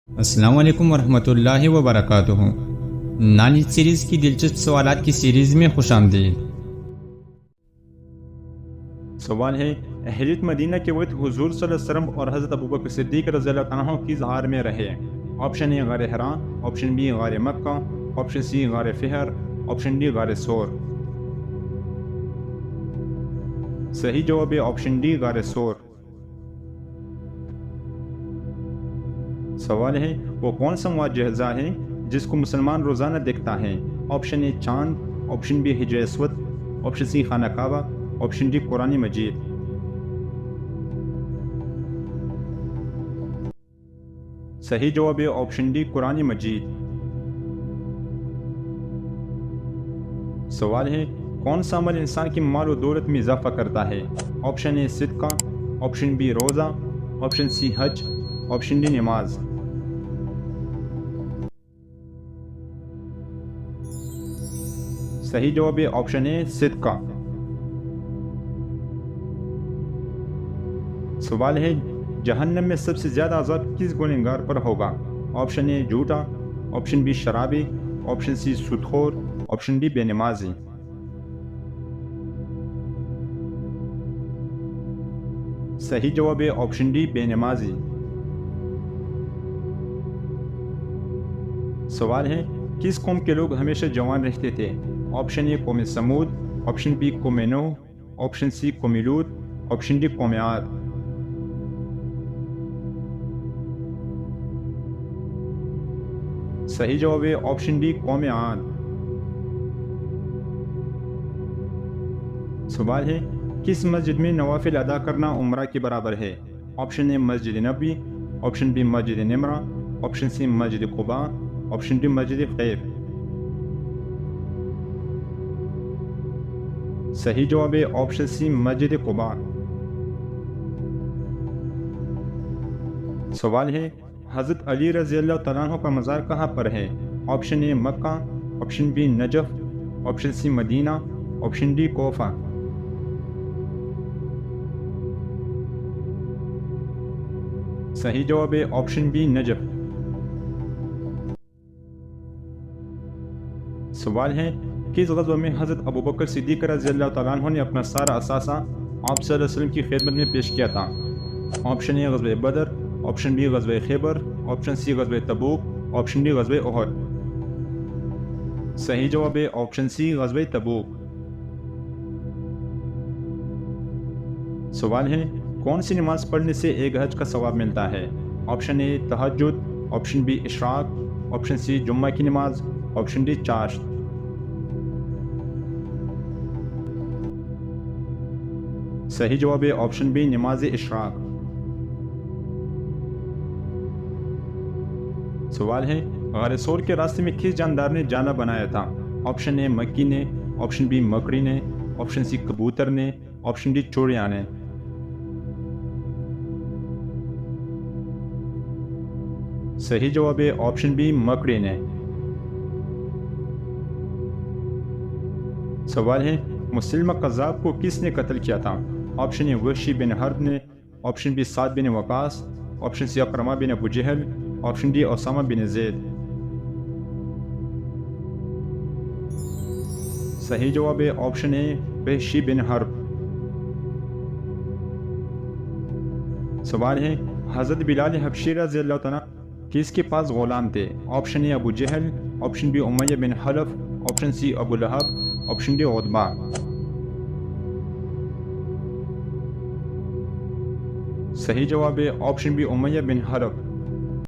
السلام علیکم ورحمۃ اللہ وبرکاتہ۔ نانی سیریز کی دلچسپ سوالات کی سیریز میں خوش آمدید۔ سوال ہے، اہلیت مدینہ کے وقت حضور صلی اللہ علیہ وسلم اور حضرت ابوبکر صدیق رضی اللہ عنہ کس غار میں رہے؟ آپشن اے غار حرا، آپشن بی غار مکہ، آپشن سی غار فہر، آپشن ڈی غار ثور۔ صحیح جواب ہے آپشن ڈی غار ثور۔ سوال ہے، وہ کون سا معجزہ ہے جس کو مسلمان روزانہ دیکھتا ہے؟ آپشن اے چاند، آپشن بی حجر اسود، آپشن سی خانہ کعبہ، آپشن ڈی قرآن مجید۔ صحیح جواب ہے آپشن ڈی قرآن مجید۔ سوال ہے، کون سا عمل انسان کی مال و دولت میں اضافہ کرتا ہے؟ آپشن اے صدقہ، آپشن بی روزہ، آپشن سی حج، آپشن ڈی نماز۔ صحیح جواب ہے آپشن اے صدقہ۔ سوال ہے، جہنم میں سب سے زیادہ عذاب کس گنہگار پر ہوگا؟ آپشن اے جھوٹا، آپشن بی شرابی، آپشن سی سود خور، آپشن ڈی بے نمازی۔ صحیح جواب ہے آپشن ڈی بے نمازی۔ سوال ہے، کس قوم کے لوگ ہمیشہ جوان رہتے تھے؟ آپشن اے قوم سمود، آپشن بی قوم نوح، آپشن سی قوم لوط، آپشن ڈی قوم عاد۔ صحیح جواب ہے آپشن ڈی قوم عاد۔ سوال ہے، کس مسجد میں نوافل ادا کرنا عمرہ کے برابر ہے؟ آپشن اے مسجد نبوی، آپشن بی مسجد نمرہ، آپشن سی مسجد قباء، آپشن ڈی مسجد خیف۔ صحیح جواب ہے آپشن سی مسجد قباء۔ سوال ہے، حضرت علی رضی اللہ تعالیٰ عنہ کا مزار کہاں پر ہے؟ Option A Mecca, option B Najaf, option C Medina, option D Kufa. صحیح جواب ہے آپشن بی نجف۔ سوال ہے، کس غزوہ میں حضرت ابوبکر صدیق رضی اللہ تعالیٰ عنہ نے اپنا سارا اثاثہ آپ صلی اللہ علیہ وسلم کی خدمت میں پیش کیا تھا؟ آپشن اے غزوہ بدر، آپشن بی غزوہ خیبر، آپشن سی غزوہ تبوک، آپشن ڈی غزوہ احد۔ صحیح جواب ہے آپشن سی غزوہ تبوک۔ سوال ہے، کون سی نماز پڑھنے سے ایک حج کا ثواب ملتا ہے؟ آپشن اے تہجد، آپشن بی اشراق، آپشن سی جمعہ کی نماز، آپشن ڈی چاشت۔ صحیح جواب ہے آپشن بی نماز اشراق۔ سوال ہے، غار ثور کے راستے میں کس جاندار نے جانا بنایا تھا؟ آپشن اے مکی نے، آپشن بی مکڑی نے، آپشن سی کبوتر نے، آپشن ڈی چوڑیاں نے۔ صحیح جواب ہے آپشن بی مکڑی نے۔ سوال ہے، مسلمہ قذاب کو کس نے قتل کیا تھا؟ آپشن اے وحشی بن حرب نے، آپشن بی سعد بن وقاص، آپشن سی اکرمہ بن ابو جہل، آپشن ڈی اسامہ بن زید۔ صحیح جواب ہے آپشن اے وحشی بن حرب۔ سوال ہے، حضرت بلال حبشی رضی اللہ تعالیٰ کس کے پاس غلام تھے؟ آپشن اے ابو جہل، آپشن بی امیہ بن خلف، آپشن سی ابو لہب، آپشن ڈی عتبہ۔ صحیح جواب ہے آپشن بی امیہ بن خلف۔